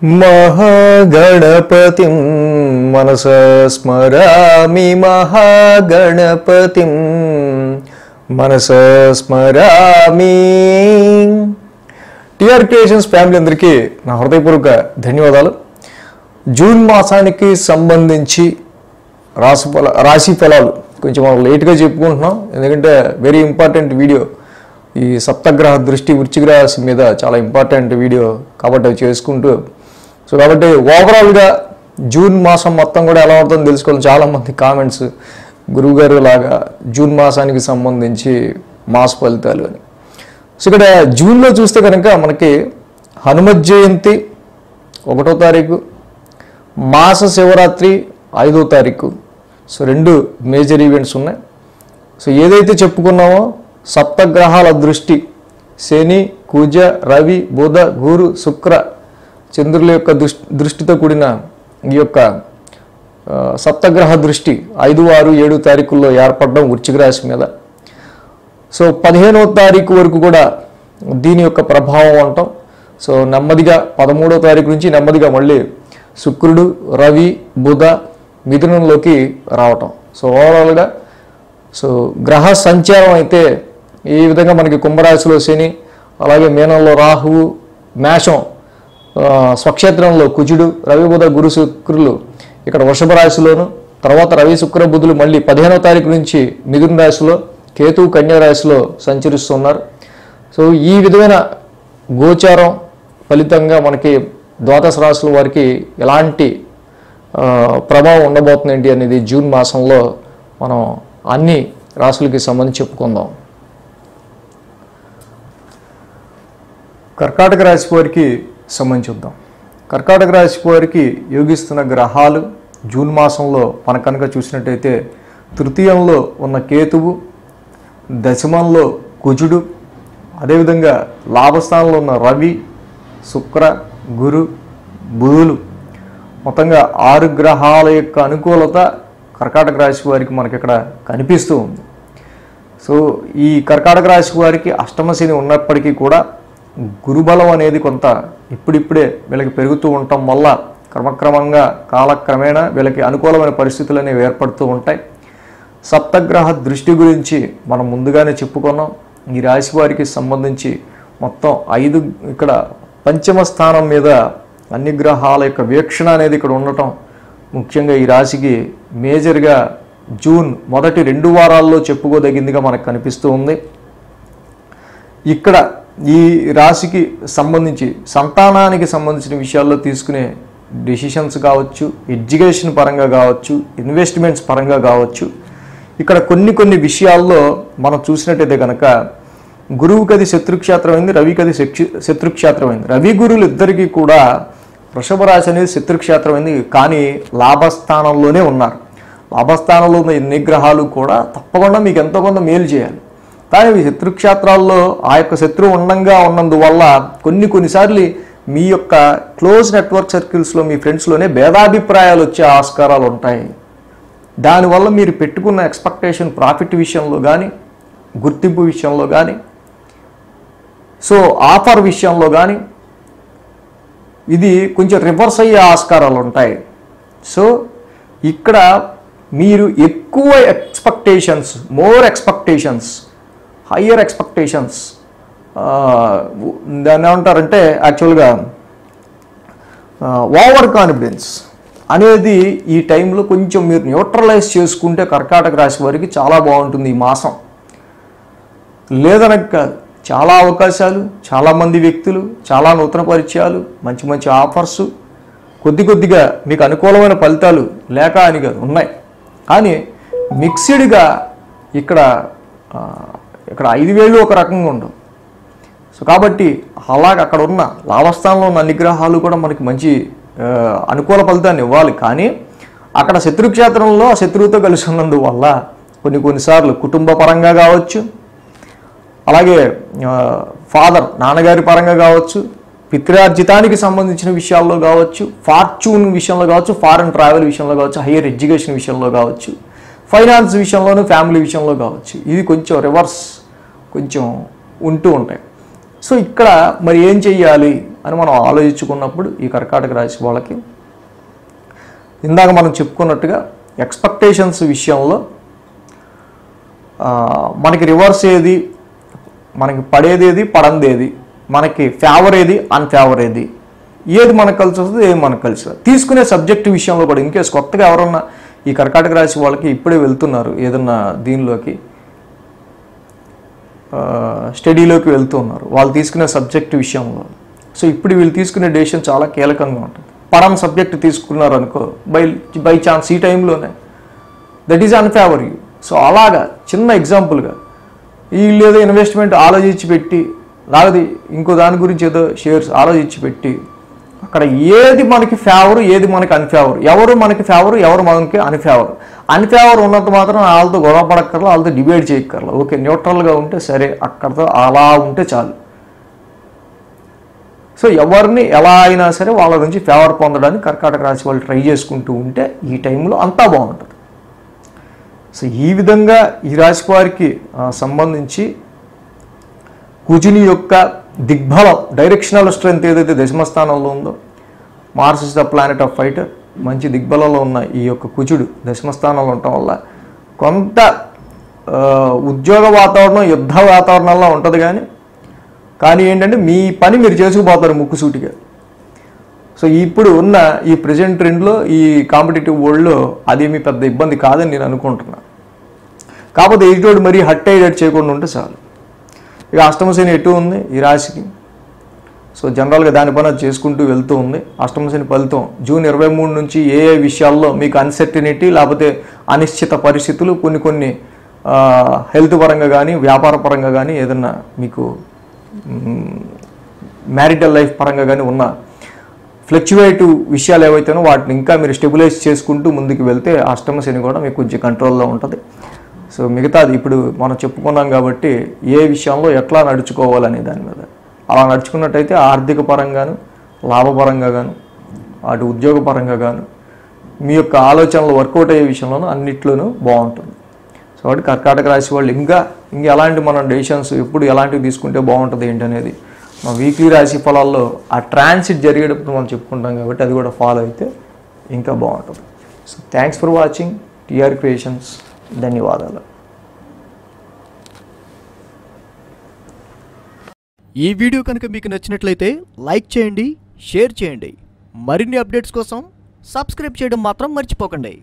महागणपतिं मनसा स्मरामि महागणपतिं मनसा स्मरामि। TR creations family అందరికీ నా హృదయపూర్వక ధన్యవాదాలు। జూన్ మాసానికి సంబంధించి రాశి ఫలాలు కొంచెం మనం లేట్గా చెప్పుకుంటున్నాం, ఎందుకంటే వెరీ ఇంపార్టెంట్ వీడియో। ఈ సప్తగ్రహ దృష్టి వృశ్చిక రాశి మీద చాలా ఇంపార్టెంట్ వీడియో కాబట్టి అవి చేసుకుంటూ కాబట్టి ఓవరాల్గా జూన్ మాసం మొత్తం కూడా ఎలా ఉంటుందో తెలుసుకోవాలి। చాలామంది కామెంట్స్ గురువుగారు లాగా జూన్ మాసానికి సంబంధించి మాస ఫలితాలు అని। సో ఇక్కడ జూన్లో చూస్తే కనుక మనకి హనుమత్ జయంతి 1వ తారీఖు, మాస శివరాత్రి 5వ తారీఖు। సో రెండు మేజర్ ఈవెంట్స్ ఉన్నాయి। సో ఏదైతే చెప్పుకున్నామో సప్తగ్రహాల దృష్టి శని, కుజ, రవి, బుధ, గురు, శుక్ర, చంద్రుల యొక్క దృష్టితో కూడిన ఈ యొక్క సప్తగ్రహ దృష్టి 5, 6, 7 తారీఖుల్లో ఏర్పడడం వృశ్చిక రాశి మీద। సో 15వ తారీఖు వరకు కూడా దీని యొక్క ప్రభావం అంటాం। సో నెమ్మదిగా 13వ తారీఖు నుంచి నెమ్మదిగా మళ్ళీ శుక్రుడు, రవి, బుధ మిథునంలోకి రావటం। సో ఓవరాల్గా సో గ్రహ సంచారం అయితే ఈ విధంగా మనకి కుంభరాశిలో శని, అలాగే మీనంలో రాహువు, మేషం స్వక్షేత్రంలో కుజుడు, రవి, బుధ, గురు, శుక్రులు ఇక్కడ వృషభ రాశిలోను, తర్వాత రవి, శుక్ర, బుధులు మళ్ళీ 15వ తారీఖు నుంచి మిథున రాశిలో, కేతువు కన్యా రాశిలో సంచరిస్తున్నారు। సో ఈ విధమైన గోచారం ఫలితంగా మనకి ద్వాదశ రాశుల వారికి ఎలాంటి ప్రభావం ఉండబోతుంది ఏంటి అనేది జూన్ మాసంలో మనం అన్ని రాశులకి సంబంధించి చెప్పుకుందాం। కర్కాటక రాశి వారికి సంబంధించి చూద్దాం। కర్కాటక రాశి వారికి యోగిస్తున్న గ్రహాలు జూన్ మాసంలో మన కనుక చూసినట్టయితే తృతీయంలో ఉన్న కేతువు, దశమంలో కుజుడు, అదేవిధంగా లాభస్థానంలో ఉన్న రవి, శుక్ర, గురు, బుధులు, మొత్తంగా 6 గ్రహాల యొక్క అనుకూలత కర్కాటక రాశి వారికి మనకి ఇక్కడ కనిపిస్తూ ఉంది। సో ఈ కర్కాటక రాశి వారికి అష్టమ శని ఉన్నప్పటికీ కూడా గురుబలం అనేది కొంత ఇప్పుడిప్పుడే వీళ్ళకి పెరుగుతూ ఉండటం వల్ల క్రమక్రమంగా కాలక్రమేణా వీళ్ళకి అనుకూలమైన పరిస్థితులు అనేవి ఏర్పడుతూ ఉంటాయి। సప్తగ్రహ దృష్టి గురించి మనం ముందుగానే చెప్పుకున్నాం। ఈ రాశి వారికి సంబంధించి మొత్తం 5 ఇక్కడ పంచమ స్థానం మీద అన్ని గ్రహాల యొక్క వీక్షణ అనేది ఇక్కడ ఉండటం ముఖ్యంగా ఈ రాశికి మేజర్గా జూన్ మొదటి 2 వారాల్లో చెప్పుకోదగిందిగా మనకు కనిపిస్తూ ఉంది। ఇక్కడ ఈ రాశికి సంబంధించి సంతానానికి సంబంధించిన విషయాల్లో తీసుకునే డెసిషన్స్ కావచ్చు, ఎడ్యుకేషన్ పరంగా కావచ్చు, ఇన్వెస్ట్మెంట్స్ పరంగా కావచ్చు, ఇక్కడ కొన్ని విషయాల్లో మనం చూసినట్టయితే కనుక గురువుకి అది శత్రుక్షేత్రమైంది, రవికి అది శత్రుక్షేత్రమైంది। రవి గురువులు ఇద్దరికీ కూడా వృషభ రాశి అనేది శత్రుక్షేత్రమైంది, కానీ లాభస్థానంలోనే ఉన్నారు। లాభస్థానంలో ఉన్న ఎన్ని గ్రహాలు కూడా తప్పకుండా మీకు ఎంతో కొంత మేలు చేయాలి, కానీ మీ శత్రుక్షేత్రాల్లో ఆ యొక్క శత్రువు ఉండంగా ఉన్నందువల్ల కొన్నిసార్లు మీ యొక్క క్లోజ్ నెట్వర్క్ సర్కిల్స్లో మీ ఫ్రెండ్స్లోనే భేదాభిప్రాయాలు వచ్చే ఆస్కారాలు ఉంటాయి। దానివల్ల మీరు పెట్టుకున్న ఎక్స్పెక్టేషన్ ప్రాఫిట్ విషయంలో కానీ, గుర్తింపు విషయంలో కానీ, సో ఆఫర్ విషయంలో కానీ ఇది కొంచెం రివర్స్ అయ్యే ఆస్కారాలు ఉంటాయి। సో ఇక్కడ మీరు ఎక్కువ expectations, more expectations, higher expectations, దాన్ని ఏమంటారంటే యాక్చువల్గా ఓవర్ కాన్ఫిడెన్స్ అనేది ఈ టైంలో కొంచెం మీరు న్యూట్రలైజ్ చేసుకుంటే కర్కాటక రాశి వారికి చాలా బాగుంటుంది ఈ మాసం। లేదనక చాలా అవకాశాలు, చాలామంది వ్యక్తులు, చాలా నూతన పరిచయాలు, మంచి ఆఫర్సు, కొద్దిగా మీకు అనుకూలమైన ఫలితాలు లేక అని కాదు ఉన్నాయి, కానీ మిక్స్డ్గా ఇక్కడ 5 వేళ్ళు ఒక రకంగా ఉండవు। సో కాబట్టి అలాగే అక్కడ ఉన్న లాభస్థానంలో ఉన్న అన్ని గ్రహాలు కూడా మనకి మంచి అనుకూల ఫలితాన్ని ఇవ్వాలి, కానీ అక్కడ శత్రుక్షేత్రంలో ఆ శత్రువుతో కలిసి ఉన్నందువల్ల కొన్నిసార్లు కుటుంబ పరంగా కావచ్చు, అలాగే ఫాదర్ నాన్నగారి పరంగా కావచ్చు, పిత్రార్జితానికి సంబంధించిన విషయాల్లో కావచ్చు, ఫార్చ్యూన్ విషయంలో కావచ్చు, ఫారెన్ ట్రావెల్ విషయంలో కావచ్చు, హయ్యర్ ఎడ్యుకేషన్ విషయంలో కావచ్చు, ఫైనాన్స్ విషయంలోనూ, ఫ్యామిలీ విషయంలో కావచ్చు, ఇది కొంచెం రివర్స్ కొంచెం ఉంటూ ఉంటాయి। సో ఇక్కడ మరి ఏం చెయ్యాలి అని మనం ఆలోచించుకున్నప్పుడు ఈ కర్కాటక రాశి వాళ్ళకి ఇందాక మనం చెప్పుకున్నట్టుగా ఎక్స్పెక్టేషన్స్ విషయంలో మనకి రివర్స్ ఏది, మనకి పడేది ఏది, పడంది ఏది, మనకి ఫేవర్ ఏది, అన్ఫేవర్ ఏది, ఏది మనకు కలిసి వస్తుంది, ఏది మనకు కలిసి రాదు. తీసుకునే సబ్జెక్ట్ విషయంలో కూడా ఇన్కేస్ కొత్తగా ఎవరన్నా ఈ కర్కాటక రాశి వాళ్ళకి ఇప్పుడే వెళ్తున్నారు ఏదన్నా దీనిలోకి స్టడీలోకి వెళ్తూ ఉన్నారు, వాళ్ళు తీసుకునే సబ్జెక్ట్ విషయంలో. సో ఇప్పుడు వీళ్ళు తీసుకునే డెసిషన్ చాలా కీలకంగా ఉంటుంది. పడని సబ్జెక్ట్ తీసుకున్నారు అనుకో, బై ఛాన్స్ ఈ టైంలోనే that is unfavour you. So అలాగా చిన్న ఎగ్జాంపుల్గా వీళ్ళు ఏదో ఇన్వెస్ట్మెంట్ ఆలోచించి పెట్టి, లేకపోతే ఇంకో దాని గురించి ఏదో షేర్స్ ఆలోచించి పెట్టి, అక్కడ ఏది మనకి ఫేవర్, ఏది మనకి అన్ఫేవర్, ఎవరు మనకి ఫేవర్, ఎవరు మనకి అన్ఫేవర్. అన్ఫేవర్ ఉన్నంత మాత్రం వాళ్ళతో గొడవ పడక్కర్లా, వాళ్ళతో డిబేట్ చేయక్కర్లా. ఓకే, న్యూట్రల్గా ఉంటే సరే, అక్కడతో అలా ఉంటే చాలు. సో ఎవరిని ఎలా అయినా సరే వాళ్ళ నుంచి ఫేవర్ పొందడానికి కర్కాటక రాశి వాళ్ళు ట్రై చేసుకుంటూ ఉంటే ఈ టైంలో అంతా బాగుంటుంది. సో ఈ విధంగా ఈ రాశి వారికి సంబంధించి కుజుని యొక్క దిగ్బలం, డైరెక్షనల్ స్ట్రెంత్ ఏదైతే దశమస్థానంలో ఉందో, Mars is the planet of fighter, మంచి దిగ్బలంలో ఉన్న ఈ యొక్క కుజుడు దశమస్థానంలో ఉండటం వల్ల కొంత ఉద్యోగ వాతావరణం, యుద్ధ వాతావరణంలో ఉంటుంది. కానీ ఏంటంటే మీ పని మీరు చేసుకుపోతారు ముక్కుసూటిగా. సో ఇప్పుడు ఉన్న ఈ ప్రజెంట్ ట్రెండ్లో, ఈ కాంపిటేటివ్ వరల్డ్లో అదేమీ పెద్ద ఇబ్బంది కాదని నేను అనుకుంటున్నాను. కాకపోతే ఎదుటోడు మరీ హట్ అయ్యేటట్టు చేయకుండా ఉంటే చాలు. ఇక అష్టమశని ఎటు ఉంది ఈ రాశికి. సో జనరల్గా దాని పని అది చేసుకుంటూ వెళ్తూ ఉంది. అష్టమశని ఫలితం జూన్ 23 నుంచి ఏ విషయాల్లో మీకు అన్సర్టినిటీ, లేకపోతే అనిశ్చిత పరిస్థితులు, కొన్ని హెల్త్ పరంగా కానీ, వ్యాపార పరంగా కానీ, ఏదన్నా మీకు మ్యారిటల్ లైఫ్ పరంగా కానీ ఉన్న ఫ్లక్చువేటివ్ విషయాలు ఏవైతేనో వాటిని ఇంకా మీరు స్టెబిలైజ్ చేసుకుంటూ ముందుకు వెళ్తే అష్టమశని కూడా మీకు కొంచెం కంట్రోల్లో ఉంటుంది. సో మిగతాది ఇప్పుడు మనం చెప్పుకున్నాం కాబట్టి ఏ విషయంలో ఎట్లా నడుచుకోవాలనే దాని మీద అలా నడుచుకున్నట్టయితే ఆర్థిక పరంగాను, లాభపరంగా గాను, అటు ఉద్యోగపరంగా గాను మీ యొక్క ఆలోచనలు వర్కౌట్ అయ్యే విషయంలోనూ అన్నిట్లోనూ బాగుంటుంది. సో కాబట్టి కర్కాటక రాశి వాళ్ళు ఇంకా ఎలాంటి మనం డెసిషన్స్ ఎప్పుడు ఎలాంటివి తీసుకుంటే బాగుంటుంది ఏంటనేది మా వీక్లీ రాశి ఫలాల్లో ఆ ట్రాన్సిట్ జరిగేటప్పుడు మనం చెప్పుకుంటాం కాబట్టి అది కూడా ఫాలో అయితే ఇంకా బాగుంటుంది. So thanks for watching TR creations. ధన్యవాదాలు. ఈ వీడియో కనుక మీకు నచ్చినట్లయితే లైక్ చేయండి, షేర్ చేయండి. మరిన్ని అప్డేట్స్ కోసం సబ్స్క్రైబ్ చేయడం మాత్రం మర్చిపోకండి.